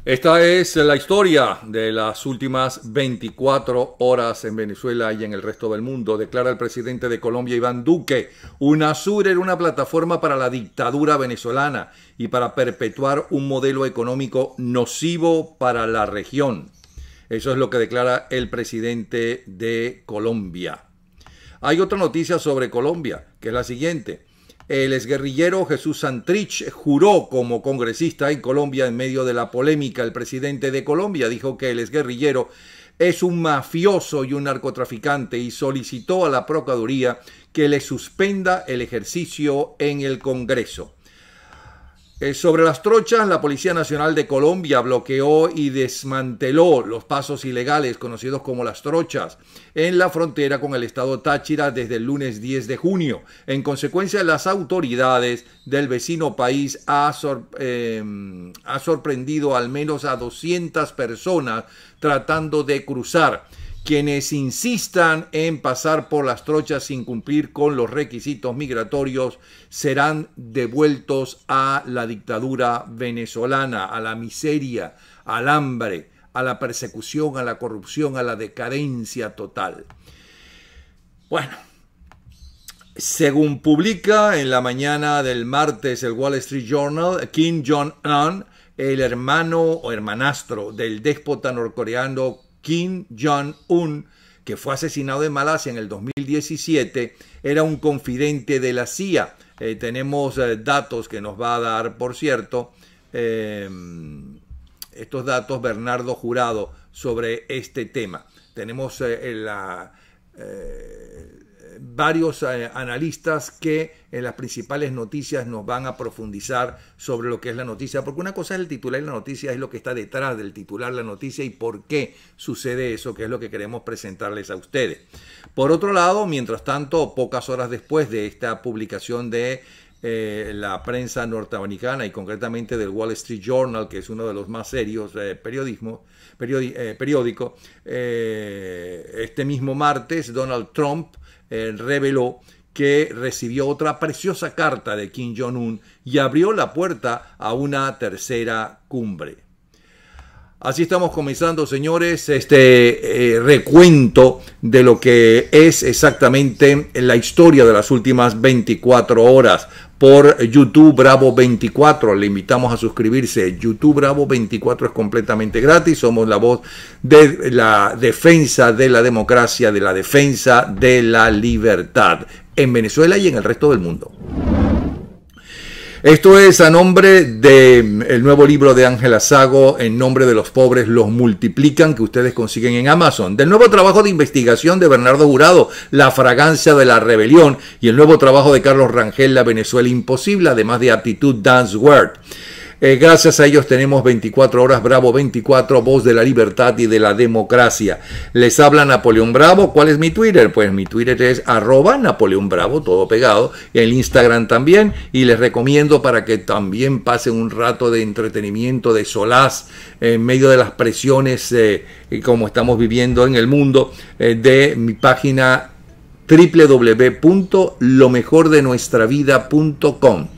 Esta es la historia de las últimas 24 horas en Venezuela y en el resto del mundo. Declara el presidente de Colombia, Iván Duque, UNASUR era una plataforma para la dictadura venezolana y para perpetuar un modelo económico nocivo para la región. Eso es lo que declara el presidente de Colombia. Hay otra noticia sobre Colombia, que es la siguiente. El exguerrillero Jesús Santrich juró como congresista en Colombia en medio de la polémica. El presidente de Colombia dijo que el exguerrillero es un mafioso y un narcotraficante y solicitó a la Procuraduría que le suspenda el ejercicio en el Congreso. Sobre las trochas, la Policía Nacional de Colombia bloqueó y desmanteló los pasos ilegales conocidos como las trochas en la frontera con el estado Táchira desde el lunes 10 de junio. En consecuencia, las autoridades del vecino país ha sorprendido al menos a 200 personas tratando de cruzar. Quienes insistan en pasar por las trochas sin cumplir con los requisitos migratorios serán devueltos a la dictadura venezolana, a la miseria, al hambre, a la persecución, a la corrupción, a la decadencia total. Bueno, según publica en la mañana del martes el Wall Street Journal, Kim Jong-un, el hermano o hermanastro del déspota norcoreano Kim Jong-un, que fue asesinado en Malasia en el 2017, era un confidente de la CIA. Tenemos datos que nos va a dar, por cierto, estos datos Bernardo Jurado sobre este tema. Tenemos varios analistas que en las principales noticias nos van a profundizar sobre lo que es la noticia, porque una cosa es el titular y la noticia es lo que está detrás del titular, la noticia y por qué sucede eso, que es lo que queremos presentarles a ustedes. Por otro lado, mientras tanto, pocas horas después de esta publicación de la prensa norteamericana y concretamente del Wall Street Journal, que es uno de los más serios periódicos, este mismo martes Donald Trump reveló que recibió otra preciosa carta de Kim Jong-un y abrió la puerta a una tercera cumbre. Así estamos comenzando, señores, este recuento de lo que es exactamente la historia de las últimas 24 horas por YouTube Bravo 24. Le invitamos a suscribirse. YouTube Bravo 24 es completamente gratis. Somos la voz de la defensa de la democracia, de la defensa de la libertad en Venezuela y en el resto del mundo. Esto es a nombre del nuevo libro de Ángela Sago, En nombre de los pobres los multiplican, que ustedes consiguen en Amazon. Del nuevo trabajo de investigación de Bernardo Jurado, La fragancia de la rebelión. Y el nuevo trabajo de Carlos Rangel, La Venezuela imposible, además de Aptitud Dance Word. Gracias a ellos tenemos 24 horas Bravo 24, voz de la libertad y de la democracia. Les habla Napoleón Bravo. ¿Cuál es mi Twitter? Pues mi Twitter es @Napoleón Bravo, todo pegado. El Instagram también. Y les recomiendo para que también pasen un rato de entretenimiento, de solaz, en medio de las presiones como estamos viviendo en el mundo, de mi página www.lomejordenuestravida.com.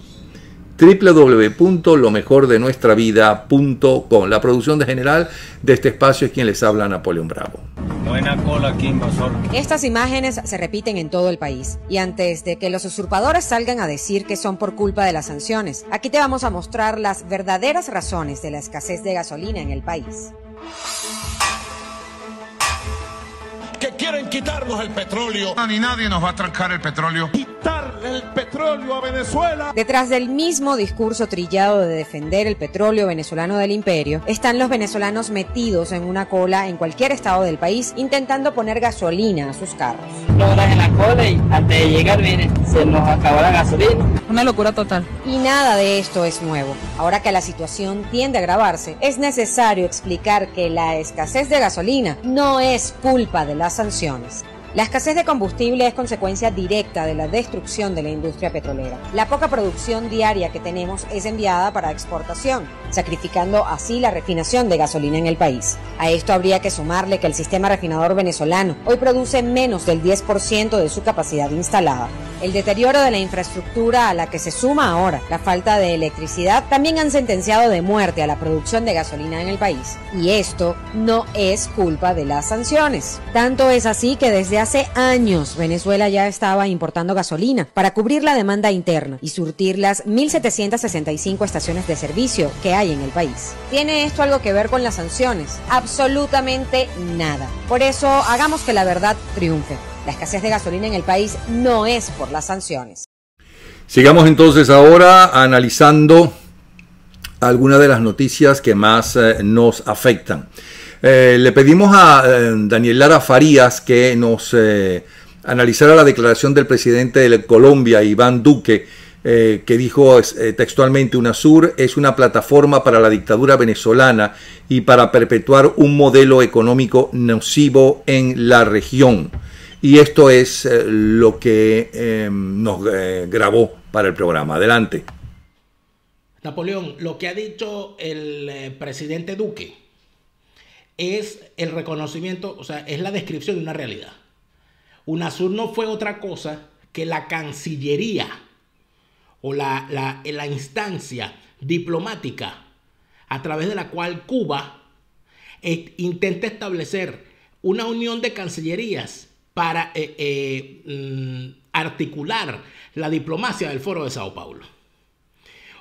www.lomejordenuestravida.com. La producción general de este espacio es quien les habla, Napoleón Bravo. Buena cola aquí, invasor. Estas imágenes se repiten en todo el país y antes de que los usurpadores salgan a decir que son por culpa de las sanciones, aquí te vamos a mostrar las verdaderas razones de la escasez de gasolina en el país. Que quieren quitarnos el petróleo. Ni nadie nos va a trancar el petróleo. Quitarle el petróleo a Venezuela. Detrás del mismo discurso trillado de defender el petróleo venezolano del imperio, están los venezolanos metidos en una cola en cualquier estado del país intentando poner gasolina a sus carros. Horas en la cola y antes de llegar, miren, se nos acabó la gasolina. Una locura total. Y nada de esto es nuevo. Ahora que la situación tiende a agravarse, es necesario explicar que la escasez de gasolina no es culpa de las sanciones. La escasez de combustible es consecuencia directa de la destrucción de la industria petrolera. La poca producción diaria que tenemos es enviada para exportación, sacrificando así la refinación de gasolina en el país. A esto habría que sumarle que el sistema refinador venezolano hoy produce menos del 10% de su capacidad instalada. El deterioro de la infraestructura, a la que se suma ahora la falta de electricidad, también han sentenciado de muerte a la producción de gasolina en el país. Y esto no es culpa de las sanciones. Tanto es así que desde hace años Venezuela ya estaba importando gasolina para cubrir la demanda interna y surtir las 1.765 estaciones de servicio que hay en el país. ¿Tiene esto algo que ver con las sanciones? Absolutamente nada. Por eso hagamos que la verdad triunfe. La escasez de gasolina en el país no es por las sanciones. Sigamos entonces ahora analizando algunas de las noticias que más nos afectan. Le pedimos a Daniel Lara Farías que nos analizara la declaración del presidente de Colombia, Iván Duque, que dijo textualmente: UNASUR es una plataforma para la dictadura venezolana y para perpetuar un modelo económico nocivo en la región. Y esto es lo que nos grabó para el programa. Adelante. Napoleón, lo que ha dicho el presidente Duque es el reconocimiento, o sea, es la descripción de una realidad. UNASUR no fue otra cosa que la Cancillería o la instancia diplomática a través de la cual Cuba intenta establecer una unión de cancillerías para articular la diplomacia del Foro de Sao Paulo.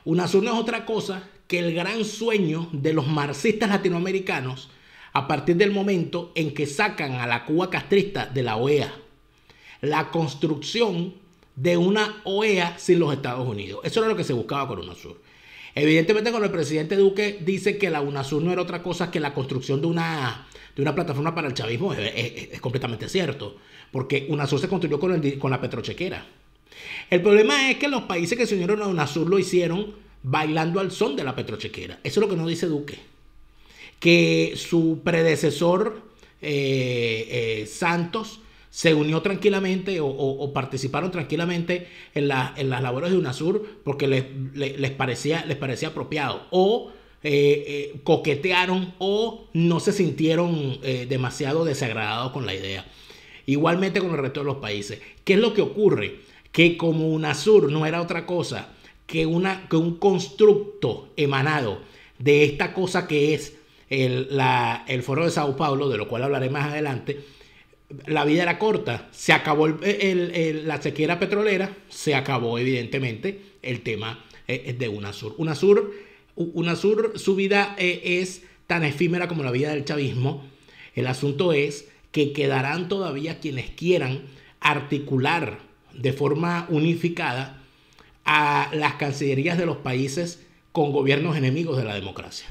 UNASUR no es otra cosa que el gran sueño de los marxistas latinoamericanos a partir del momento en que sacan a la Cuba castrista de la OEA. La construcción de una OEA sin los Estados Unidos. Eso era lo que se buscaba con UNASUR. Evidentemente, cuando el presidente Duque dice que la UNASUR no era otra cosa que la construcción de una plataforma para el chavismo, es completamente cierto, porque UNASUR se construyó con la petrochequera. El problema es que los países que se unieron a UNASUR lo hicieron bailando al son de la petrochequera. Eso es lo que nos dice Duque. Que su predecesor, Santos, se unió tranquilamente o participaron tranquilamente en las labores de UNASUR porque les parecía apropiado, o coquetearon o no se sintieron demasiado desagradados con la idea. Igualmente con el resto de los países. ¿Qué es lo que ocurre? Que como UNASUR no era otra cosa que un constructo emanado de esta cosa que es el Foro de Sao Paulo, de lo cual hablaré más adelante, la vida era corta. Se acabó la sequía petrolera, se acabó evidentemente el tema de UNASUR. UNASUR, su vida es tan efímera como la vida del chavismo. El asunto es que quedarán todavía quienes quieran articular de forma unificada a las cancillerías de los países con gobiernos enemigos de la democracia.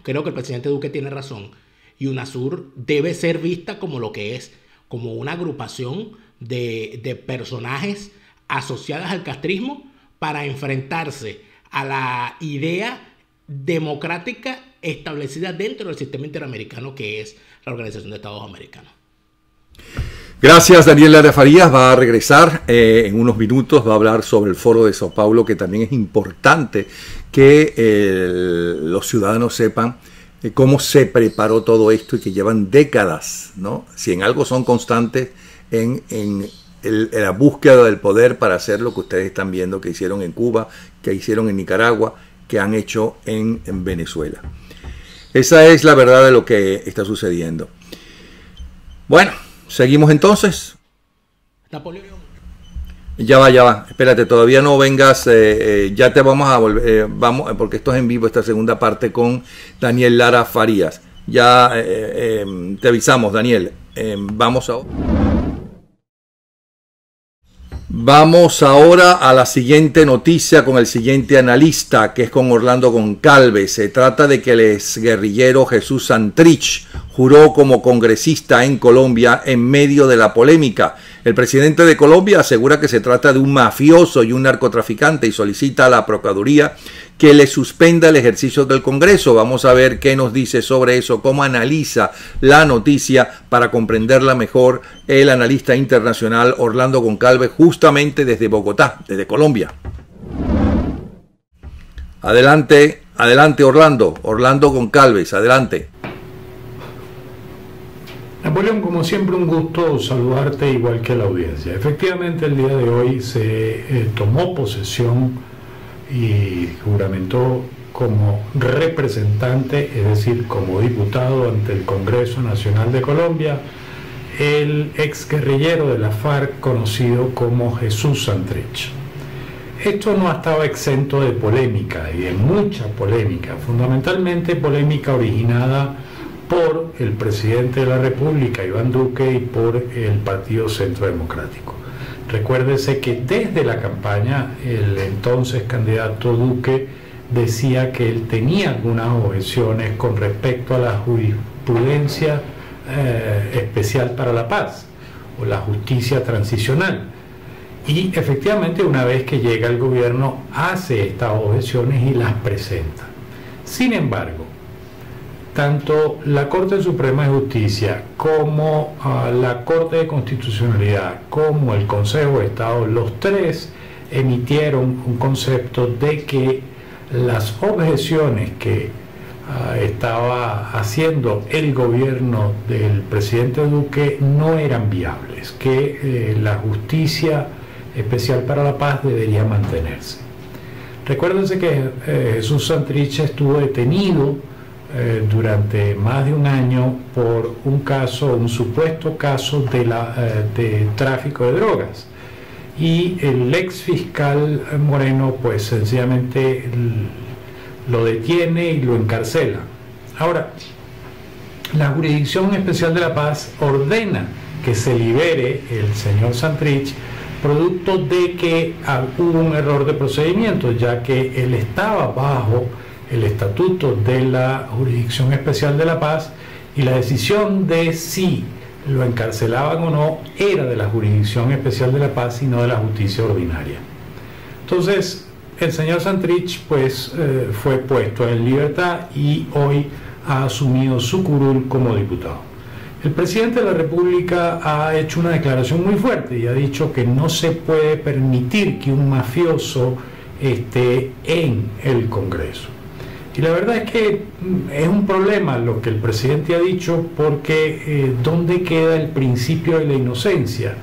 Creo que el presidente Duque tiene razón y UNASUR debe ser vista como lo que es, como una agrupación de personajes asociadas al castrismo para enfrentarse a la idea democrática establecida dentro del sistema interamericano que es la Organización de Estados Americanos. Gracias, Daniel Lara Farías. Va a regresar en unos minutos, va a hablar sobre el Foro de Sao Paulo, que también es importante que los ciudadanos sepan cómo se preparó todo esto y que llevan décadas, ¿no? Si en algo son constantes en la búsqueda del poder para hacer lo que ustedes están viendo que hicieron en Cuba, que hicieron en Nicaragua, que han hecho en Venezuela. Esa es la verdad de lo que está sucediendo. Bueno, seguimos entonces. Napoleón. Ya va. Espérate, todavía no vengas. Ya te vamos a volver. Porque esto es en vivo, esta segunda parte con Daniel Lara Farías. Ya te avisamos, Daniel. Vamos ahora a la siguiente noticia con el siguiente analista, que es con Orlando Goncalves. Se trata de que el exguerrillero Jesús Santrich juró como congresista en Colombia en medio de la polémica. El presidente de Colombia asegura que se trata de un mafioso y un narcotraficante y solicita a la Procuraduría que le suspenda el ejercicio del Congreso. Vamos a ver qué nos dice sobre eso, cómo analiza la noticia para comprenderla mejor el analista internacional Orlando Goncalves, justamente desde Bogotá, desde Colombia. Adelante, adelante Orlando Goncalves, adelante. Napoleón, como siempre, un gusto saludarte igual que a la audiencia. Efectivamente, el día de hoy se tomó posesión y juramentó como representante, es decir, como diputado ante el Congreso Nacional de Colombia, el exguerrillero de la FARC conocido como Jesús Santrich. Esto no estaba exento de polémica y de mucha polémica, fundamentalmente polémica originada por el presidente de la República, Iván Duque, y por el Partido Centro Democrático. Recuérdese que desde la campaña el entonces candidato Duque decía que él tenía algunas objeciones con respecto a la jurisprudencia especial para la paz o la justicia transicional. Y efectivamente, una vez que llega al gobierno, hace estas objeciones y las presenta. Sin embargo, tanto la Corte Suprema de Justicia como la Corte de Constitucionalidad como el Consejo de Estado, los tres emitieron un concepto de que las objeciones que estaba haciendo el gobierno del presidente Duque no eran viables, que la justicia especial para la paz debería mantenerse. Recuérdense que Jesús Santrich estuvo detenido durante más de un año por un supuesto caso de tráfico de drogas, y el ex fiscal Moreno pues sencillamente lo detiene y lo encarcela. Ahora, la Jurisdicción Especial de la Paz ordena que se libere el señor Santrich, producto de que hubo un error de procedimiento, ya que él estaba bajo el estatuto de la Jurisdicción Especial de la Paz y la decisión de si lo encarcelaban o no era de la Jurisdicción Especial de la Paz y no de la justicia ordinaria. Entonces el señor Santrich pues fue puesto en libertad y hoy ha asumido su curul como diputado. El presidente de la República ha hecho una declaración muy fuerte y ha dicho que no se puede permitir que un mafioso esté en el Congreso. Y la verdad es que es un problema lo que el presidente ha dicho, porque ¿dónde queda el principio de la inocencia?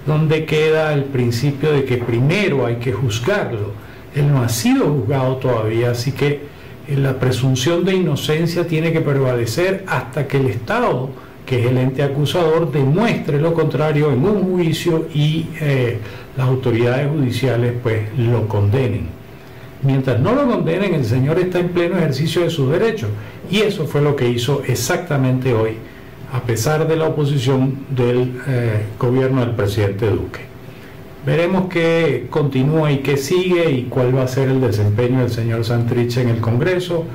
¿Dónde queda el principio de que primero hay que juzgarlo? Él no ha sido juzgado todavía, así que la presunción de inocencia tiene que prevalecer hasta que el Estado, que es el ente acusador, demuestre lo contrario en un juicio y las autoridades judiciales pues lo condenen. Mientras no lo condenen, el señor está en pleno ejercicio de sus derechos, y eso fue lo que hizo exactamente hoy, a pesar de la oposición del gobierno del presidente Duque. Veremos qué continúa y qué sigue y cuál va a ser el desempeño del señor Santrich en el Congreso.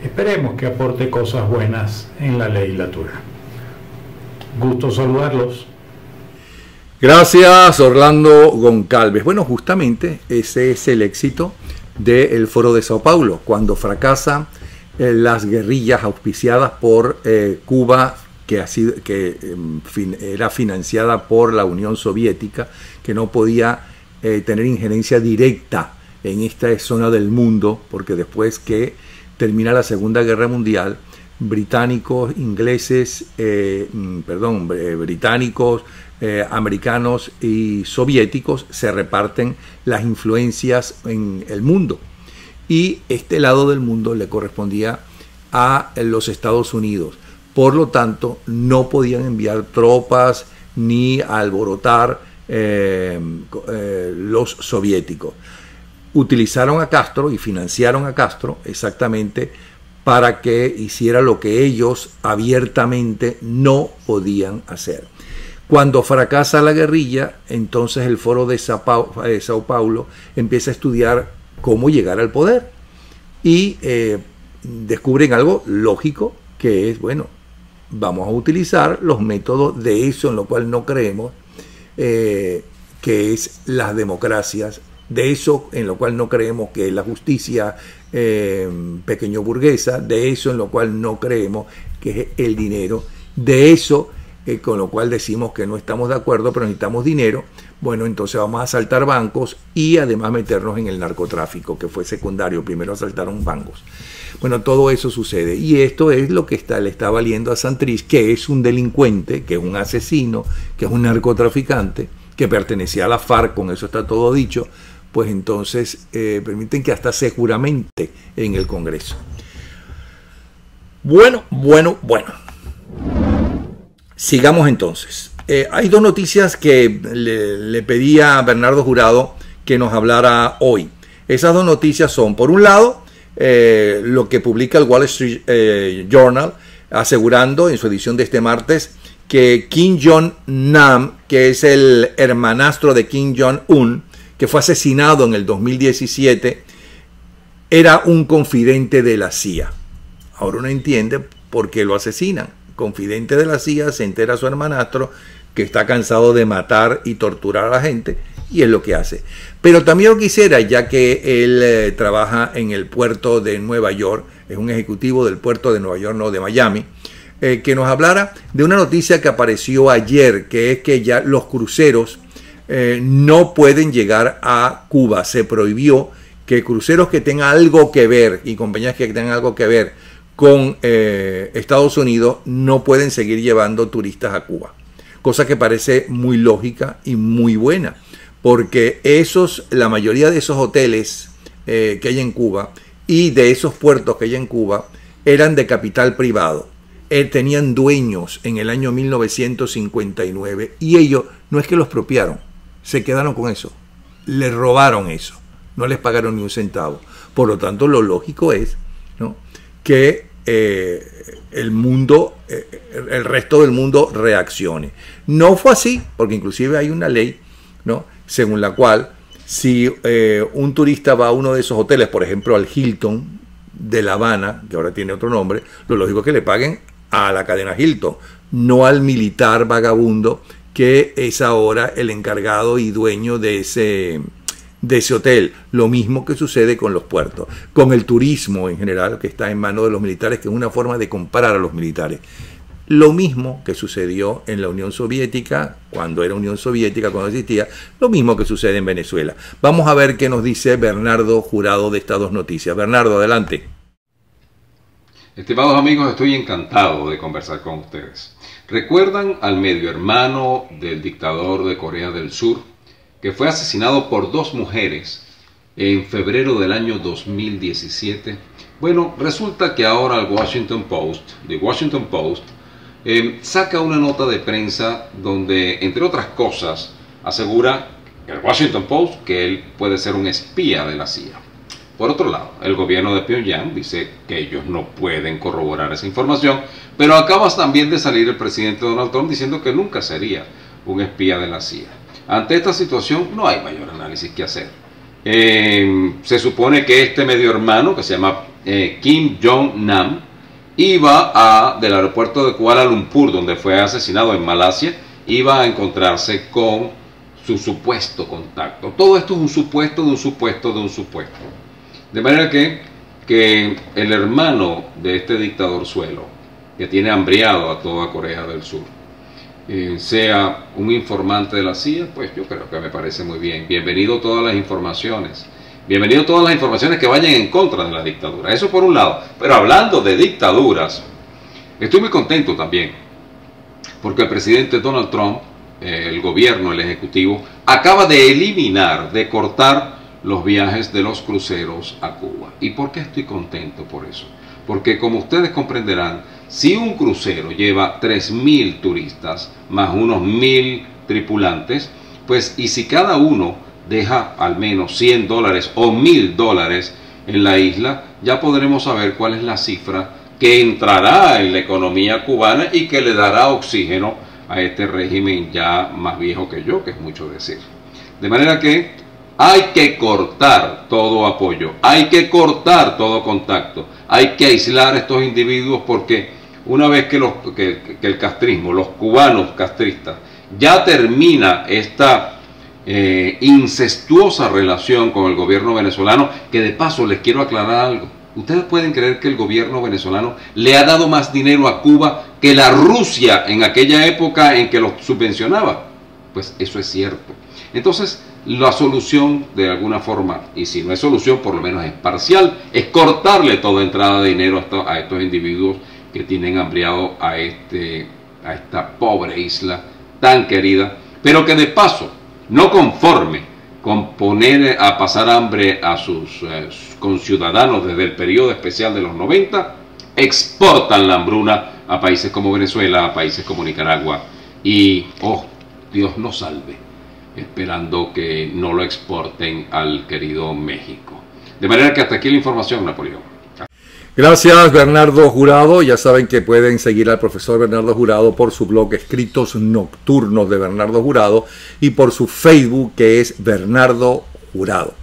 Esperemos que aporte cosas buenas en la legislatura. Gusto saludarlos. Gracias, Orlando Goncalves. Bueno, justamente ese es el éxito del Foro de Sao Paulo, cuando fracasan las guerrillas auspiciadas por Cuba, que era financiada por la Unión Soviética, que no podía tener injerencia directa en esta zona del mundo, porque después que termina la Segunda Guerra Mundial, británicos, ingleses, británicos, americanos y soviéticos se reparten las influencias en el mundo, y este lado del mundo le correspondía a los Estados Unidos. Por lo tanto, no podían enviar tropas ni alborotar los soviéticos. Utilizaron a Castro y financiaron a Castro exactamente para que hiciera lo que ellos abiertamente no podían hacer. Cuando fracasa la guerrilla, entonces el Foro de Sao Paulo empieza a estudiar cómo llegar al poder, y descubren algo lógico, que es, bueno, vamos a utilizar los métodos de eso en lo cual no creemos, que es las democracias, de eso en lo cual no creemos, que es la justicia pequeño burguesa, de eso en lo cual no creemos, que es el dinero, de eso con lo cual decimos que no estamos de acuerdo, pero necesitamos dinero. Bueno, entonces vamos a asaltar bancos y además meternos en el narcotráfico, que fue secundario. Primero asaltaron bancos. Bueno, todo eso sucede. Y esto es lo que le está valiendo a Santrich, que es un delincuente, que es un asesino, que es un narcotraficante, que pertenecía a la FARC, con eso está todo dicho. Pues entonces permiten que hasta se juramente en el Congreso. Bueno. Sigamos entonces. Hay dos noticias que le pedí a Bernardo Jurado que nos hablara hoy. Esas dos noticias son, por un lado, lo que publica el Wall Street Journal, asegurando en su edición de este martes que Kim Jong-nam, que es el hermanastro de Kim Jong-un, que fue asesinado en el 2017, era un confidente de la CIA. Ahora uno entiende por qué lo asesinan. Confidente de la CIA, se entera su hermanastro que está cansado de matar y torturar a la gente, y es lo que hace. Pero también lo quisiera, ya que él trabaja en el puerto de Nueva York, es un ejecutivo del puerto de Nueva York, no de Miami, que nos hablara de una noticia que apareció ayer, que es que ya los cruceros no pueden llegar a Cuba. Se prohibió que cruceros que tengan algo que ver y compañías que tengan algo que ver con Estados Unidos no pueden seguir llevando turistas a Cuba. Cosa que parece muy lógica y muy buena, porque la mayoría de esos hoteles que hay en Cuba y de esos puertos que hay en Cuba eran de capital privado. Tenían dueños en el año 1959 y ellos no es que los expropiaron, se quedaron con eso, les robaron eso, no les pagaron ni un centavo. Por lo tanto, lo lógico es, ¿no?, que el resto del mundo reaccione. No fue así, porque inclusive hay una ley, ¿no?, según la cual si un turista va a uno de esos hoteles, por ejemplo al Hilton de La Habana, que ahora tiene otro nombre, lo lógico es que le paguen a la cadena Hilton, no al militar vagabundo que es ahora el encargado y dueño de ese hotel. Lo mismo que sucede con los puertos, con el turismo en general, que está en manos de los militares, que es una forma de comprar a los militares. Lo mismo que sucedió en la Unión Soviética, cuando era Unión Soviética, cuando existía, lo mismo que sucede en Venezuela. Vamos a ver qué nos dice Bernardo Jurado de estas dos noticias. Bernardo, adelante. Estimados amigos, estoy encantado de conversar con ustedes. ¿Recuerdan al medio hermano del dictador de Corea del Sur, que fue asesinado por dos mujeres en febrero del año 2017? Bueno, resulta que ahora el Washington Post, saca una nota de prensa donde, entre otras cosas, asegura el Washington Post que él puede ser un espía de la CIA. Por otro lado, el gobierno de Pyongyang dice que ellos no pueden corroborar esa información, pero acaba también de salir el presidente Donald Trump diciendo que nunca sería un espía de la CIA. Ante esta situación no hay mayor análisis que hacer. Se supone que este medio hermano, que se llama Kim Jong-nam, iba del aeropuerto de Kuala Lumpur, donde fue asesinado en Malasia, iba a encontrarse con su supuesto contacto. Todo esto es un supuesto de un supuesto de un supuesto. De manera que el hermano de este dictador suelo, que tiene hambriado a toda Corea del Sur, sea un informante de la CIA, pues yo creo que me parece muy bien. Bienvenido todas las informaciones. Bienvenido todas las informaciones que vayan en contra de la dictadura. Eso por un lado. Pero hablando de dictaduras, estoy muy contento también, porque el presidente Donald Trump, el gobierno, el ejecutivo, acaba de eliminar, de cortar los viajes de los cruceros a Cuba. ¿Y por qué estoy contento por eso? Porque, como ustedes comprenderán, si un crucero lleva 3.000 turistas más unos 1.000 tripulantes, pues, y si cada uno deja al menos $100 o $1.000 en la isla, ya podremos saber cuál es la cifra que entrará en la economía cubana y que le dará oxígeno a este régimen ya más viejo que yo, que es mucho decir. De manera que hay que cortar todo apoyo, hay que cortar todo contacto, hay que aislar a estos individuos, porque una vez que el castrismo, los cubanos castristas, ya termina esta incestuosa relación con el gobierno venezolano, que de paso les quiero aclarar algo. ¿Ustedes pueden creer que el gobierno venezolano le ha dado más dinero a Cuba que la Rusia en aquella época en que los subvencionaba? Pues eso es cierto. Entonces, la solución de alguna forma, y si no es solución, por lo menos es parcial, es cortarle toda entrada de dinero a estos individuos que tienen hambriado a esta pobre isla tan querida, pero que de paso, no conforme con poner a pasar hambre a sus conciudadanos desde el periodo especial de los 90, exportan la hambruna a países como Venezuela, a países como Nicaragua, y, oh, Dios nos salve, esperando que no lo exporten al querido México. De manera que hasta aquí la información, Napoleón. Gracias, Bernardo Jurado. Ya saben que pueden seguir al profesor Bernardo Jurado por su blog Escritos Nocturnos de Bernardo Jurado y por su Facebook, que es Bernardo Jurado.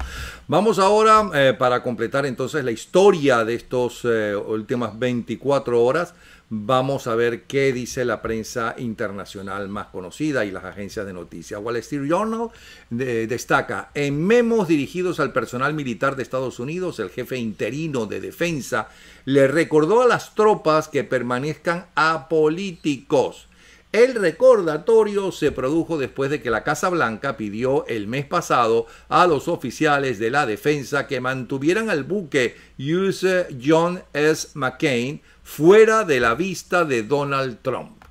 Vamos ahora, para completar entonces la historia de estas últimas 24 horas, vamos a ver qué dice la prensa internacional más conocida y las agencias de noticias. Wall Street Journal destaca: en memos dirigidos al personal militar de Estados Unidos, el jefe interino de defensa le recordó a las tropas que permanezcan apolíticos. El recordatorio se produjo después de que la Casa Blanca pidió el mes pasado a los oficiales de la defensa que mantuvieran al buque USS John S. McCain fuera de la vista de Donald Trump.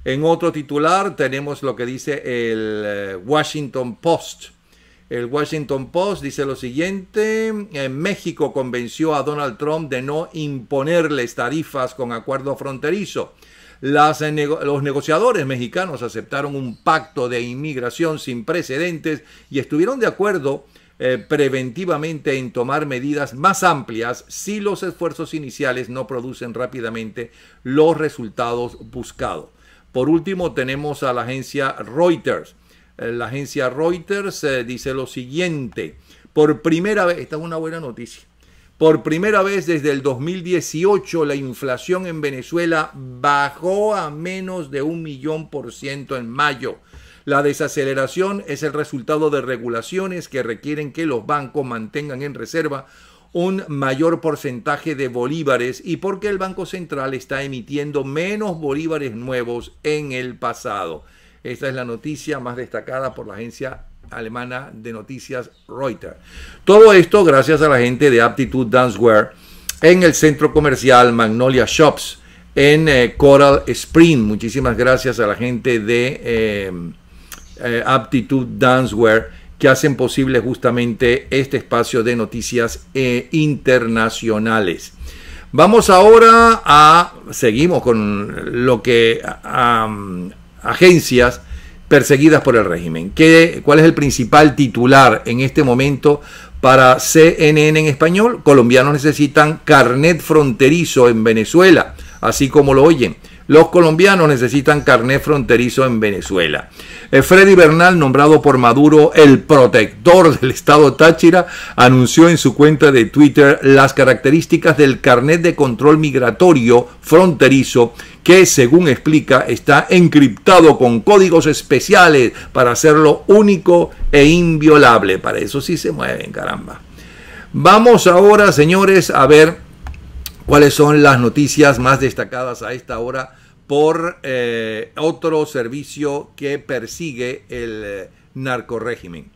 En otro titular tenemos lo que dice el Washington Post. El Washington Post dice lo siguiente: México convenció a Donald Trump de no imponerles tarifas con acuerdo fronterizo. Los negociadores mexicanos aceptaron un pacto de inmigración sin precedentes y estuvieron de acuerdo preventivamente en tomar medidas más amplias si los esfuerzos iniciales no producen rápidamente los resultados buscados. Por último, tenemos a la agencia Reuters. La agencia Reuters dice lo siguiente: por primera vez, esta es una buena noticia, por primera vez desde el 2018 la inflación en Venezuela bajó a menos de 1.000.000% en mayo. La desaceleración es el resultado de regulaciones que requieren que los bancos mantengan en reserva un mayor porcentaje de bolívares y porque el Banco Central está emitiendo menos bolívares nuevos en el pasado. Esta es la noticia más destacada por la agencia alemana de noticias Reuters. Todo esto gracias a la gente de Aptitude Dancewear en el centro comercial Magnolia Shops en Coral Spring. Muchísimas gracias a la gente de Aptitude Dancewear que hacen posible justamente este espacio de noticias internacionales. Vamos ahora seguimos con lo que agencias perseguidas por el régimen. ¿Cuál es el principal titular en este momento para CNN en español? Colombianos necesitan carnet fronterizo en Venezuela, así como lo oyen. Los colombianos necesitan carnet fronterizo en Venezuela. Freddy Bernal, nombrado por Maduro el protector del estado Táchira, anunció en su cuenta de Twitter las características del carnet de control migratorio fronterizo que, según explica, está encriptado con códigos especiales para hacerlo único e inviolable. Para eso sí se mueven, caramba. Vamos ahora, señores, a ver cuáles son las noticias más destacadas a esta hora por otro servicio que persigue el narcorrégimen,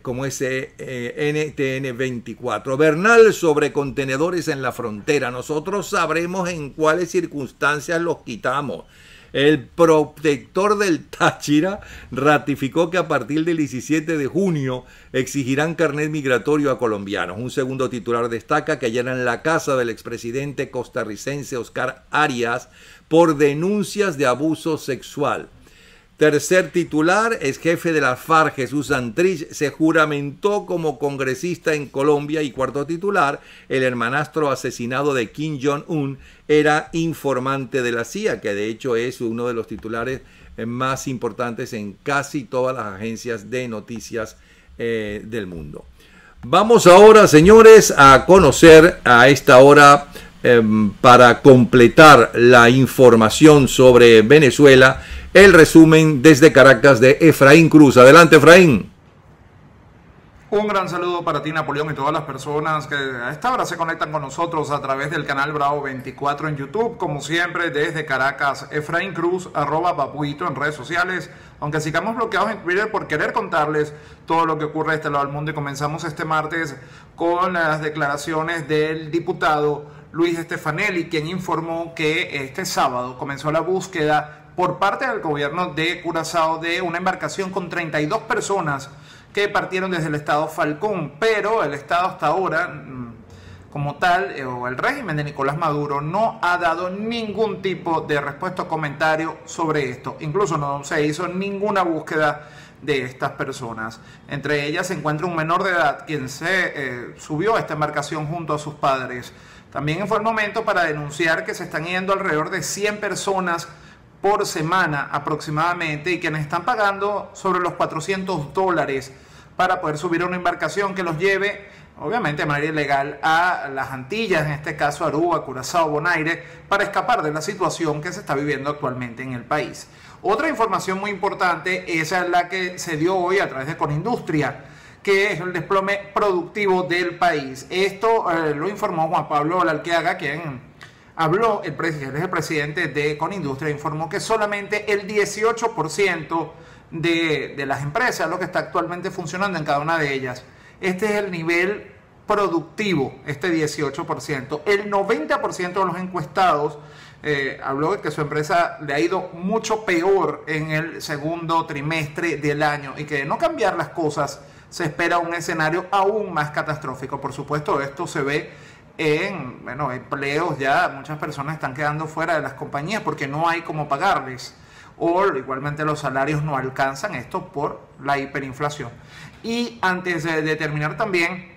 como es NTN 24. Bernal sobre contenedores en la frontera. Nosotros sabremos en cuáles circunstancias los quitamos. El protector del Táchira ratificó que a partir del 17 de junio exigirán carnet migratorio a colombianos. Un segundo titular destaca que allanan la casa del expresidente costarricense Oscar Arias por denuncias de abuso sexual. Tercer titular, es jefe de la FARC, Jesús Santrich, se juramentó como congresista en Colombia. Y cuarto titular, el hermanastro asesinado de Kim Jong-un era informante de la CIA, que de hecho es uno de los titulares más importantes en casi todas las agencias de noticias del mundo. Vamos ahora, señores, a conocer a esta hora para completar la información sobre Venezuela, el resumen desde Caracas de Efraín Cruz. Adelante, Efraín. Un gran saludo para ti, Napoleón, y todas las personas que a esta hora se conectan con nosotros a través del canal Bravo 24 en YouTube. Como siempre, desde Caracas, Efraín Cruz, @Babuito en redes sociales. Aunque sigamos bloqueados en Twitter por querer contarles todo lo que ocurre de este lado del mundo. Y comenzamos este martes con las declaraciones del diputado Luis Stefanelli, quien informó que este sábado comenzó la búsqueda por parte del gobierno de Curazao de una embarcación con 32 personas que partieron desde el estado Falcón, pero el estado hasta ahora, como tal, o el régimen de Nicolás Maduro, no ha dado ningún tipo de respuesta o comentario sobre esto. Incluso no se hizo ninguna búsqueda de estas personas. Entre ellas se encuentra un menor de edad quien se subió a esta embarcación junto a sus padres. También fue el momento para denunciar que se están yendo alrededor de 100 personas por semana aproximadamente, y quienes están pagando sobre los $400 para poder subir a una embarcación que los lleve, obviamente de manera ilegal, a las Antillas, en este caso Aruba, Curazao, Bonaire, para escapar de la situación que se está viviendo actualmente en el país. Otra información muy importante es la que se dio hoy a través de Conindustria, que es el desplome productivo del país. Esto lo informó Juan Pablo Lalqueaga, quien habló, él es el presidente de Conindustria, informó que solamente el 18% de las empresas, lo que está actualmente funcionando en cada una de ellas, este es el nivel productivo, este 18%. El 90% de los encuestados habló de que su empresa le ha ido mucho peor en el segundo trimestre del año, y que de no cambiar las cosas se espera un escenario aún más catastrófico. Por supuesto, esto se ve en empleos. Ya muchas personas están quedando fuera de las compañías porque no hay cómo pagarles, o igualmente los salarios no alcanzan, esto por la hiperinflación. Y antes de terminar, también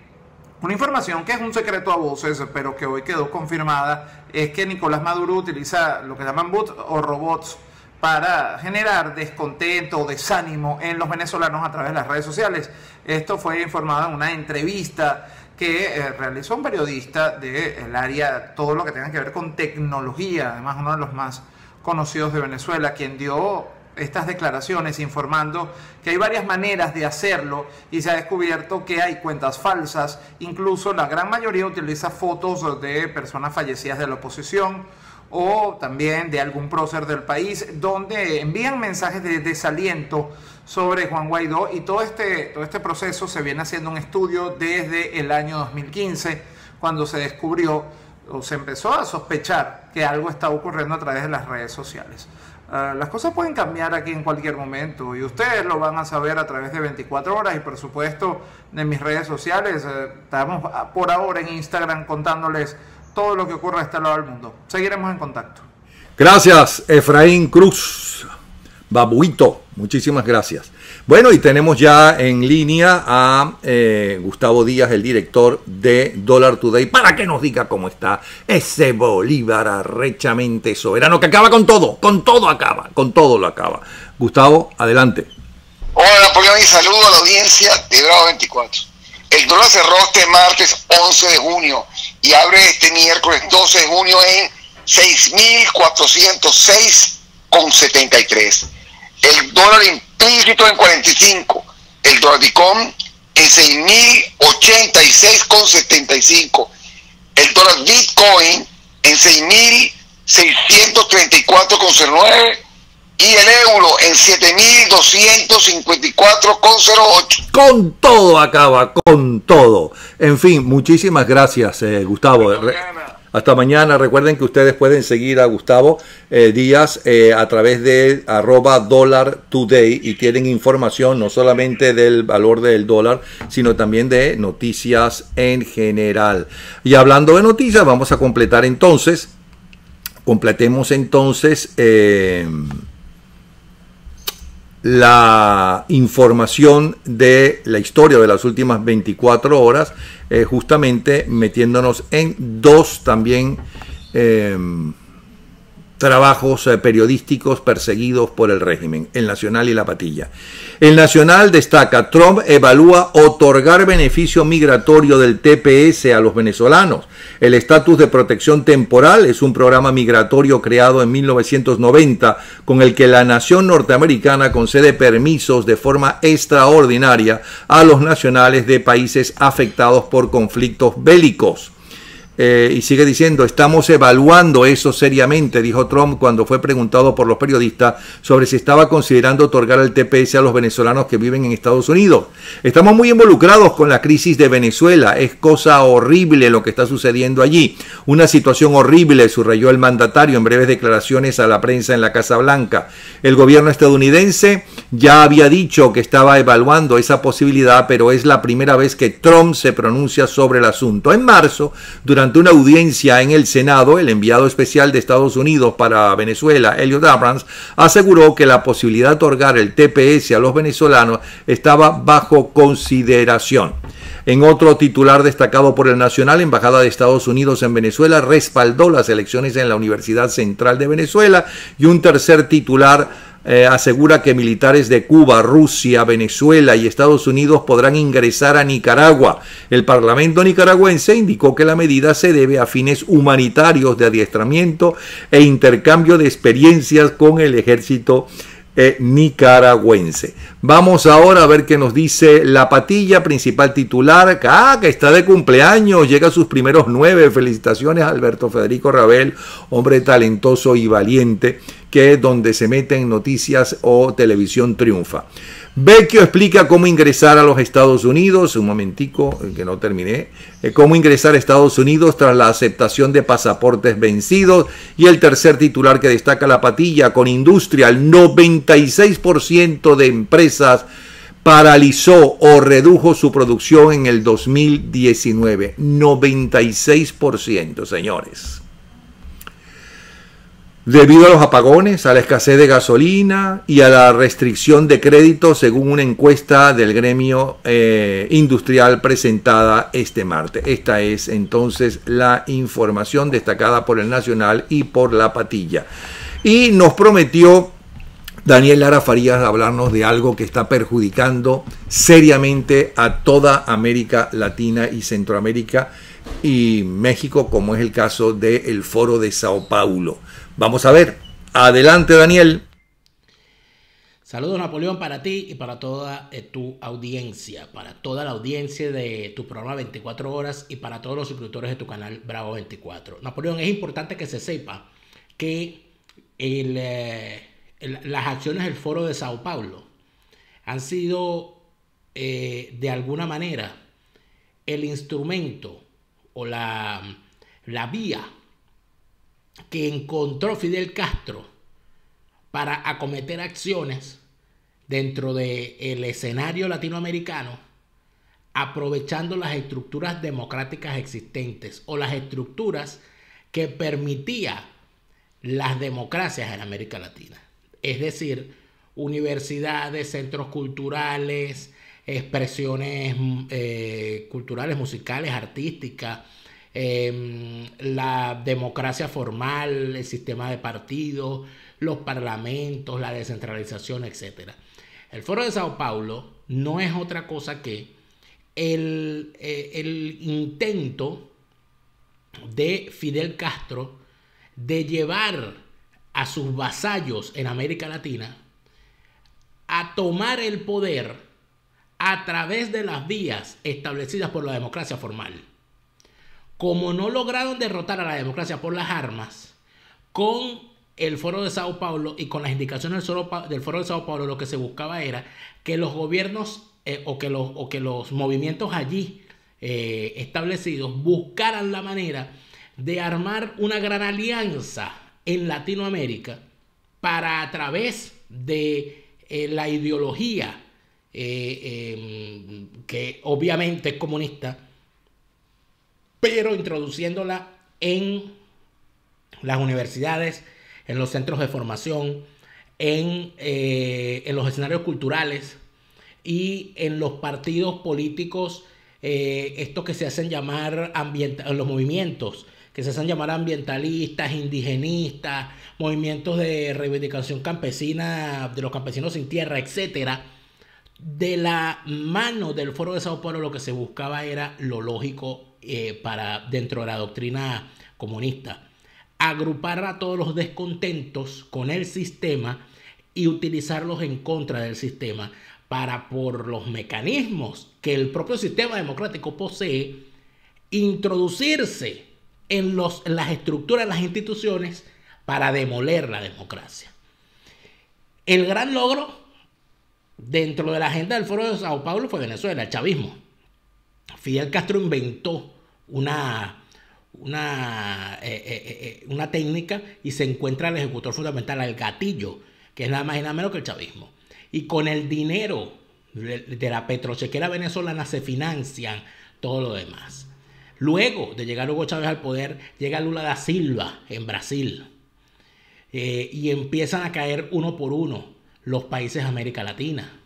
una información que es un secreto a voces, pero que hoy quedó confirmada, es que Nicolás Maduro utiliza lo que llaman bots o robots para generar descontento o desánimo en los venezolanos a través de las redes sociales. Esto fue informado en una entrevista que realizó un periodista del área, todo lo que tenga que ver con tecnología, además uno de los más conocidos de Venezuela, quien dio estas declaraciones informando que hay varias maneras de hacerlo, y se ha descubierto que hay cuentas falsas. Incluso la gran mayoría utiliza fotos de personas fallecidas de la oposición o también de algún prócer del país, donde envían mensajes de desaliento sobre Juan Guaidó, y todo este proceso se viene haciendo un estudio desde el año 2015, cuando se descubrió o se empezó a sospechar que algo está ocurriendo a través de las redes sociales. Las cosas pueden cambiar aquí en cualquier momento, y ustedes lo van a saber a través de 24 horas y por supuesto de mis redes sociales. Estamos por ahora en Instagram contándoles todo lo que ocurre a este lado del mundo. Seguiremos en contacto. Gracias, Efraín Cruz, Babuito, muchísimas gracias. Bueno, y tenemos ya en línea a Gustavo Díaz, el director de Dollar Today, para que nos diga cómo está ese Bolívar arrechamente soberano que acaba con todo acaba, con todo lo acaba. Gustavo, adelante. Hola, Napoleón, y saludo a la audiencia de Bravo 24. El dólar cerró este martes 11 de junio y abre este miércoles 12 de junio en 6.406,73. El dólar implícito en 45, el dólar Dicom en 6.086,75, el dólar Bitcoin en 6.634,09 y el euro en 7.254,08. Con todo acaba, con todo. En fin, muchísimas gracias, Gustavo. Hasta mañana. Recuerden que ustedes pueden seguir a Gustavo Díaz a través de @Dollar Today, y tienen información no solamente del valor del dólar, sino también de noticias en general. Y hablando de noticias, vamos a completemos entonces la información de la historia de las últimas 24 horas, justamente metiéndonos en dos también trabajos periodísticos perseguidos por el régimen, El Nacional y La Patilla. El Nacional destaca: Trump evalúa otorgar beneficio migratorio del TPS a los venezolanos. El estatus de protección temporal es un programa migratorio creado en 1990 con el que la nación norteamericana concede permisos de forma extraordinaria a los nacionales de países afectados por conflictos bélicos. Y sigue diciendo: estamos evaluando eso seriamente, dijo Trump cuando fue preguntado por los periodistas sobre si estaba considerando otorgar el TPS a los venezolanos que viven en Estados Unidos. Estamos muy involucrados con la crisis de Venezuela, es cosa horrible lo que está sucediendo allí, una situación horrible, subrayó el mandatario en breves declaraciones a la prensa en la Casa Blanca. El gobierno estadounidense ya había dicho que estaba evaluando esa posibilidad, pero es la primera vez que Trump se pronuncia sobre el asunto. En marzo, durante una audiencia en el Senado, el enviado especial de Estados Unidos para Venezuela, Elliot Abrams, aseguró que la posibilidad de otorgar el TPS a los venezolanos estaba bajo consideración. En otro titular destacado por el Nacional, Embajada de Estados Unidos en Venezuela respaldó las elecciones en la Universidad Central de Venezuela, y un tercer titular asegura que militares de Cuba, Rusia, Venezuela y Estados Unidos podrán ingresar a Nicaragua. El Parlamento nicaragüense indicó que la medida se debe a fines humanitarios de adiestramiento e intercambio de experiencias con el ejército nicaragüense. Vamos ahora a ver qué nos dice La Patilla, principal titular, que está de cumpleaños, llega a sus primeros 9. Felicitaciones a Alberto Federico Rabel, hombre talentoso y valiente, que donde se mete en noticias o televisión triunfa. Vecchio explica cómo ingresar a los Estados Unidos, un momentico que no terminé, cómo ingresar a Estados Unidos tras la aceptación de pasaportes vencidos. Y el tercer titular que destaca La Patilla, con industria, el 96% de empresas paralizó o redujo su producción en el 2019. 96%, señores. Debido a los apagones, a la escasez de gasolina y a la restricción de crédito, según una encuesta del gremio industrial presentada este martes. Esta es entonces la información destacada por el Nacional y por La Patilla. Y nos prometió Daniel Lara Farías hablarnos de algo que está perjudicando seriamente a toda América Latina y Centroamérica y México, como es el caso del Foro de Sao Paulo. Vamos a ver. Adelante, Daniel. Saludos, Napoleón, para ti y para toda tu audiencia, para toda la audiencia de tu programa 24 horas y para todos los suscriptores de tu canal Bravo 24. Napoleón, es importante que se sepa que las acciones del Foro de Sao Paulo han sido de alguna manera el instrumento o la vía que encontró Fidel Castro para acometer acciones dentro del escenario latinoamericano, aprovechando las estructuras democráticas existentes o las estructuras que permitía las democracias en América Latina. Es decir, universidades, centros culturales, expresiones culturales, musicales, artísticas, la democracia formal, el sistema de partidos, los parlamentos, la descentralización, etc. El Foro de Sao Paulo no es otra cosa que el intento de Fidel Castro de llevar a sus vasallos en América Latina a tomar el poder a través de las vías establecidas por la democracia formal. Como no lograron derrotar a la democracia por las armas, con el Foro de Sao Paulo y con las indicaciones del Foro de Sao Paulo, lo que se buscaba era que los gobiernos o que los movimientos allí establecidos buscaran la manera de armar una gran alianza en Latinoamérica para, a través de la ideología que obviamente es comunista, pero introduciéndola en las universidades, en los centros de formación, en los escenarios culturales y en los partidos políticos, estos que se hacen llamar los movimientos que se hacen llamar ambientalistas, indigenistas, movimientos de reivindicación campesina, de los campesinos sin tierra, etcétera, de la mano del Foro de Sao Paulo lo que se buscaba era lo lógico para dentro de la doctrina comunista, agrupar a todos los descontentos con el sistema y utilizarlos en contra del sistema para, por los mecanismos que el propio sistema democrático posee, introducirse en las estructuras, en las instituciones, para demoler la democracia. El gran logro dentro de la agenda del Foro de Sao Paulo fue Venezuela, el chavismo. Fidel Castro inventó una técnica y se encuentra el ejecutor fundamental, el gatillo, que es nada más y nada menos que el chavismo. Y con el dinero de la petrochequera venezolana se financian todo lo demás. Luego de llegar Hugo Chávez al poder, llega Lula da Silva en Brasil. Y empiezan a caer uno por uno los países de América Latina.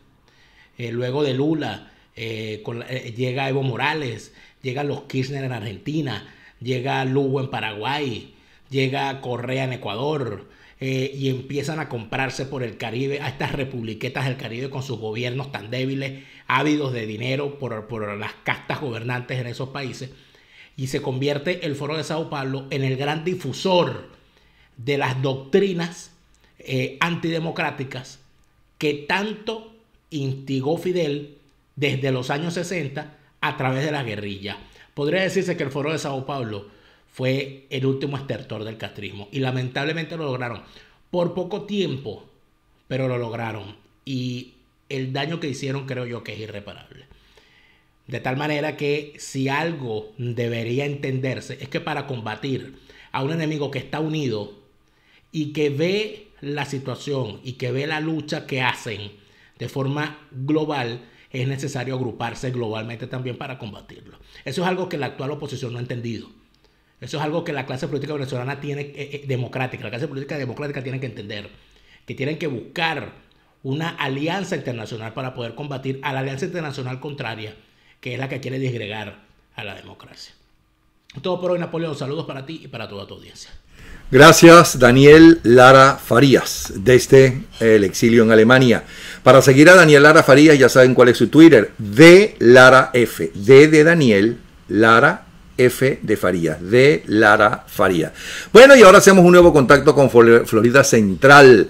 Luego de Lula llega Evo Morales, llegan los Kirchner en Argentina, llega Lugo en Paraguay, llega Correa en Ecuador, y empiezan a comprarse por el Caribe, a estas republiquetas del Caribe con sus gobiernos tan débiles, ávidos de dinero por las castas gobernantes en esos países, y se convierte el Foro de Sao Paulo en el gran difusor de las doctrinas antidemocráticas que tanto instigó Fidel desde los años 60 a través de la guerrilla. Podría decirse que el Foro de Sao Paulo fue el último estertor del castrismo y lamentablemente lo lograron por poco tiempo, pero lo lograron, y el daño que hicieron creo yo que es irreparable. De tal manera que si algo debería entenderse es que para combatir a un enemigo que está unido y que ve la situación y que ve la lucha que hacen de forma global, es necesario agruparse globalmente también para combatirlo. Eso es algo que la actual oposición no ha entendido. Eso es algo que la clase política venezolana tiene, democrática, la clase política democrática tiene que entender, que tienen que buscar una alianza internacional para poder combatir a la alianza internacional contraria, que es la que quiere disgregar a la democracia. Todo por hoy, Napoleón. Saludos para ti y para toda tu audiencia. Gracias, Daniel Lara Farías, desde el exilio en Alemania. Para seguir a Daniel Lara Farías, ya saben cuál es su Twitter, D Lara F, D de Daniel, Lara F de Farías, de Lara Farías. Bueno, y ahora hacemos un nuevo contacto con Florida Central,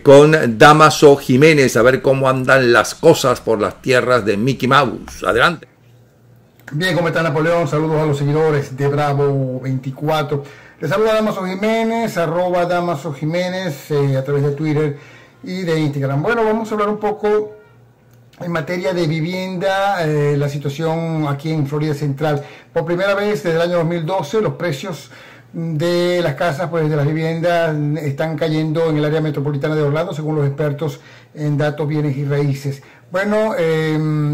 con Damaso Jiménez, a ver cómo andan las cosas por las tierras de Mickey Mouse. Adelante. Bien, ¿cómo está, Napoleón? Saludos a los seguidores de Bravo 24. Les saluda Damaso Jiménez, @ Damaso Jiménez, a través de Twitter y de Instagram. Bueno, vamos a hablar un poco en materia de vivienda, la situación aquí en Florida Central. Por primera vez desde el año 2012, los precios de las casas, pues de las viviendas, están cayendo en el área metropolitana de Orlando, según los expertos en datos, bienes y raíces. Bueno,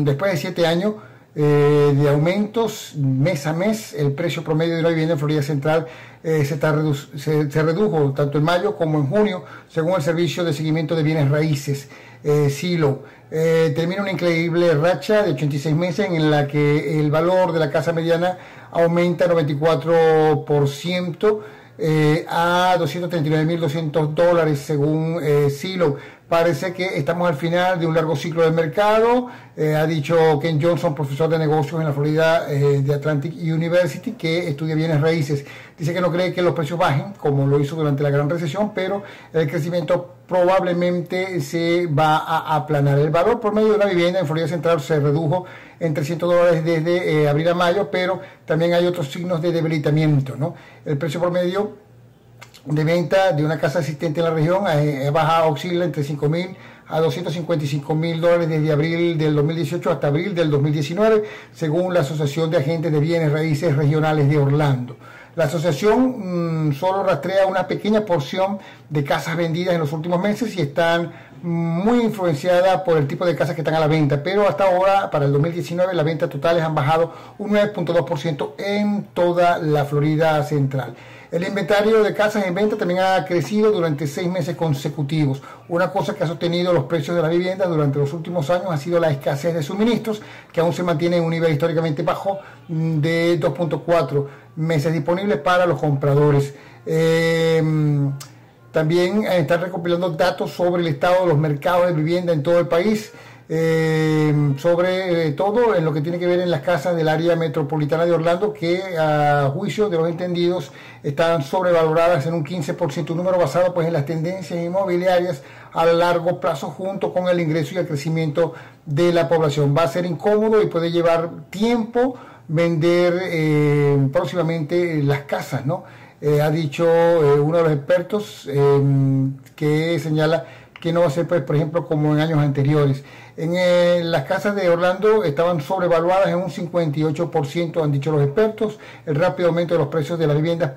después de 7 años de aumentos mes a mes, el precio promedio de una vivienda en Florida Central se redujo tanto en mayo como en junio, según el Servicio de Seguimiento de Bienes Raíces, Silo. Termina una increíble racha de 86 meses en la que el valor de la casa mediana aumenta 94% a $239.200 según Silo. Parece que estamos al final de un largo ciclo del mercado, ha dicho Ken Johnson, profesor de negocios en la Florida de Atlantic University, que estudia bienes raíces. Dice que no cree que los precios bajen, como lo hizo durante la gran recesión, pero el crecimiento probablemente se va a aplanar. El valor promedio de una vivienda en Florida Central se redujo en $300 desde abril a mayo, pero también hay otros signos de debilitamiento, ¿no? El precio promedio de venta de una casa existente en la región oscila entre $5.000 a $255.000 desde abril del 2018 hasta abril del 2019, según la Asociación de Agentes de Bienes Raíces Regionales de Orlando. La asociación solo rastrea una pequeña porción de casas vendidas en los últimos meses y están muy influenciadas por el tipo de casas que están a la venta, pero hasta ahora, para el 2019, las ventas totales han bajado un 9.2% en toda la Florida Central. El inventario de casas en venta también ha crecido durante 6 meses consecutivos. Una cosa que ha sostenido los precios de la vivienda durante los últimos años ha sido la escasez de suministros, que aún se mantiene en un nivel históricamente bajo de 2.4 meses, disponibles para los compradores. También están recopilando datos sobre el estado de los mercados de vivienda en todo el país, sobre todo en lo que tiene que ver en las casas del área metropolitana de Orlando, que a juicio de los entendidos están sobrevaloradas en un 15%, un número basado pues en las tendencias inmobiliarias a largo plazo junto con el ingreso y el crecimiento de la población. Va a ser incómodo y puede llevar tiempo vender próximamente las casas, ¿no? Ha dicho uno de los expertos que señala que no va a ser, pues, por ejemplo, como en años anteriores. Las casas de Orlando estaban sobrevaluadas en un 58%, han dicho los expertos. El rápido aumento de los precios de las viviendas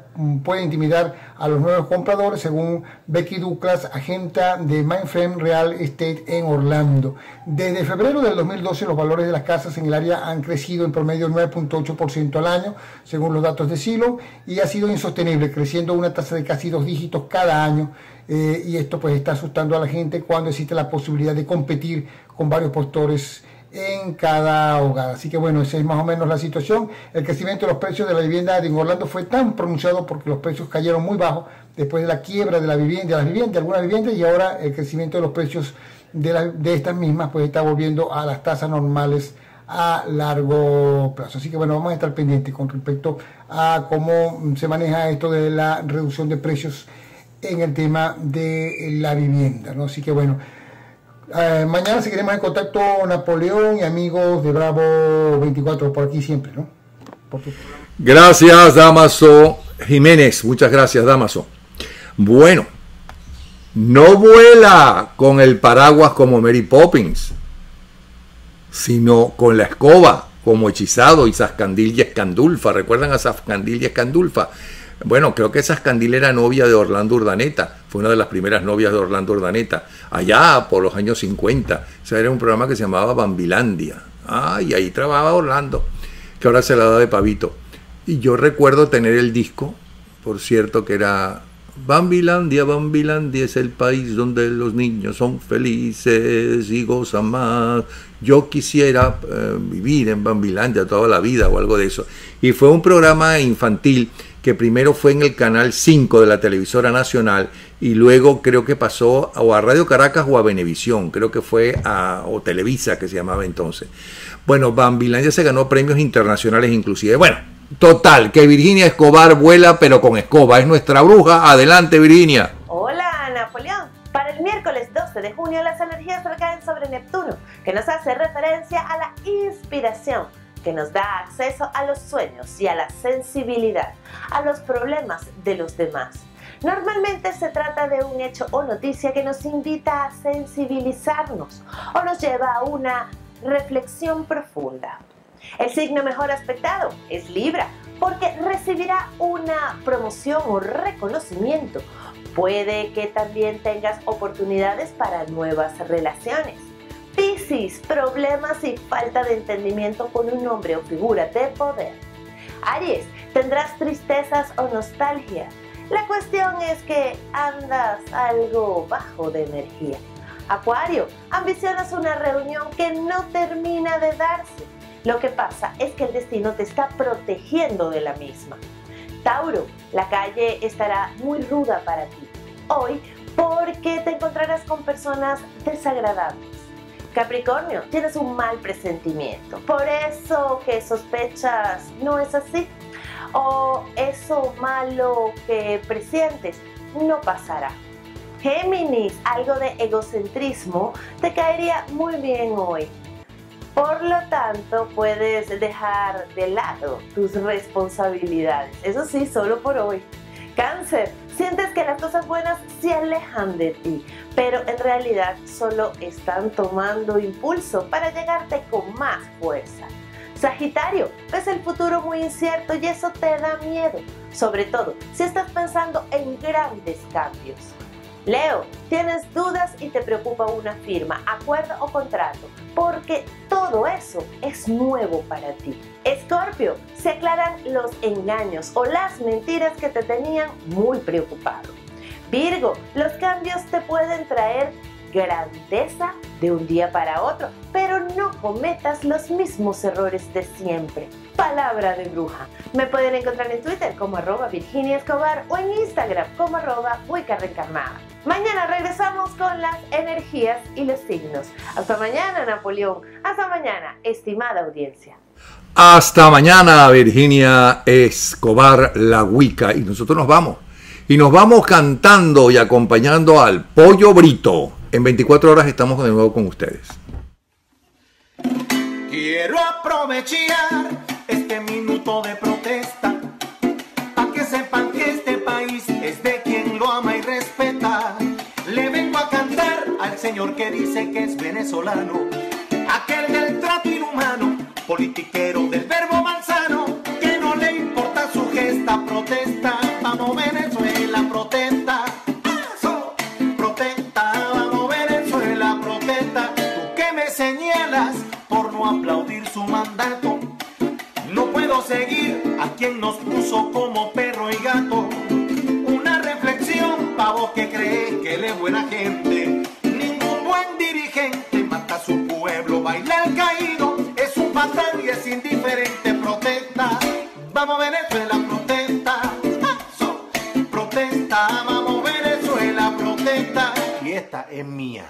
puede intimidar a los nuevos compradores, según Becky Douglas, agenta de Mindframe Real Estate en Orlando. Desde febrero del 2012, los valores de las casas en el área han crecido en promedio 9.8% al año, según los datos de Zillow, y ha sido insostenible, creciendo a una tasa de casi 2 dígitos cada año. Y esto pues está asustando a la gente cuando existe la posibilidad de competir con varios postores en cada hogar. Así que bueno, esa es más o menos la situación. El crecimiento de los precios de la vivienda en Orlando fue tan pronunciado porque los precios cayeron muy bajo después de la quiebra de algunas viviendas, y ahora el crecimiento de los precios de estas mismas pues está volviendo a las tasas normales a largo plazo. Así que bueno, vamos a estar pendientes con respecto a cómo se maneja esto de la reducción de precios en el tema de la vivienda, ¿no? Así que bueno, mañana seguiremos en contacto, Napoleón y amigos de Bravo 24, por aquí siempre, ¿no? Gracias, Damaso Jiménez, muchas gracias, Damaso. Bueno, no vuela con el paraguas como Mary Poppins, sino con la escoba como hechizado, y Sascandil y Escandulfa. ¿Recuerdan a Sascandil y Escandulfa? Bueno, creo que Sascandil era novia de Orlando Urdaneta, fue una de las primeras novias de Orlando Urdaneta, allá por los años 50. O sea, era un programa que se llamaba Bambilandia. Y ahí trabajaba Orlando, que ahora se la da de pavito. Y yo recuerdo tener el disco, por cierto, que era Bambilandia, Bambilandia es el país donde los niños son felices y gozan más. Yo quisiera vivir en Bambilandia toda la vida o algo de eso. Y fue un programa infantil que primero fue en el canal 5 de la televisora nacional y luego creo que pasó o a Radio Caracas o a Venevisión, creo que fue o Televisa, que se llamaba entonces. Bueno, Bambilandia se ganó premios internacionales inclusive. Bueno, total, que Virginia Escobar vuela pero con escoba, es nuestra bruja. Adelante, Virginia. Hola, Napoleón. Para el miércoles 12 de junio las energías recaen sobre Neptuno, que nos hace referencia a la inspiración, que nos da acceso a los sueños y a la sensibilidad, a los problemas de los demás. Normalmente se trata de un hecho o noticia que nos invita a sensibilizarnos o nos lleva a una reflexión profunda. El signo mejor aspectado es Libra, porque recibirá una promoción o reconocimiento. Puede que también tengas oportunidades para nuevas relaciones. Piscis, problemas y falta de entendimiento con un hombre o figura de poder. Aries, tendrás tristezas o nostalgia. La cuestión es que andas algo bajo de energía. Acuario, ambicionas una reunión que no termina de darse. Lo que pasa es que el destino te está protegiendo de la misma. Tauro, la calle estará muy ruda para ti hoy porque te encontrarás con personas desagradables. Capricornio, tienes un mal presentimiento, por eso que sospechas no es así, o eso malo que presientes no pasará. Géminis, algo de egocentrismo te caería muy bien hoy. Por lo tanto, puedes dejar de lado tus responsabilidades, eso sí, solo por hoy. Cáncer, sientes que las cosas buenas se alejan de ti, pero en realidad solo están tomando impulso para llegarte con más fuerza. Sagitario, ves el futuro muy incierto y eso te da miedo, sobre todo si estás pensando en grandes cambios. Leo, tienes dudas y te preocupa una firma, acuerdo o contrato, porque todo eso es nuevo para ti. Escorpio, se aclaran los engaños o las mentiras que te tenían muy preocupado. Virgo, los cambios te pueden traer grandeza de un día para otro, pero no cometas los mismos errores de siempre. Palabra de Bruja. Me pueden encontrar en Twitter como @VirginiaEscobar o en Instagram como @WiccaReencarnada. Mañana regresamos con las energías y los signos. Hasta mañana, Napoleón. Hasta mañana, estimada audiencia. Hasta mañana, Virginia Escobar, la Wicca. Y nosotros nos vamos. Y nos vamos cantando y acompañando al Pollo Brito. En 24 horas estamos de nuevo con ustedes. Quiero aprovechar este minuto de protesta para que sepan que este país es de quien lo ama y respeta. Le vengo a cantar al señor que dice que es venezolano, aquel del trato inhumano, politiquero del verbo manzano, que no le importa su gesta. Protesta, vamos Venezuela, protesta. Eso, protesta, vamos Venezuela, protesta. Tú que me señalas por no aplaudir su mandato, no puedo seguir a quien nos puso como perro y gato. Una reflexión pa' vos que crees que él es buena gente. Ningún buen dirigente mata a su pueblo, baila el caído, es un patán y es indiferente. Protesta, vamos Venezuela, protesta. Eso, protesta, vamos Venezuela, protesta. Y esta es mía.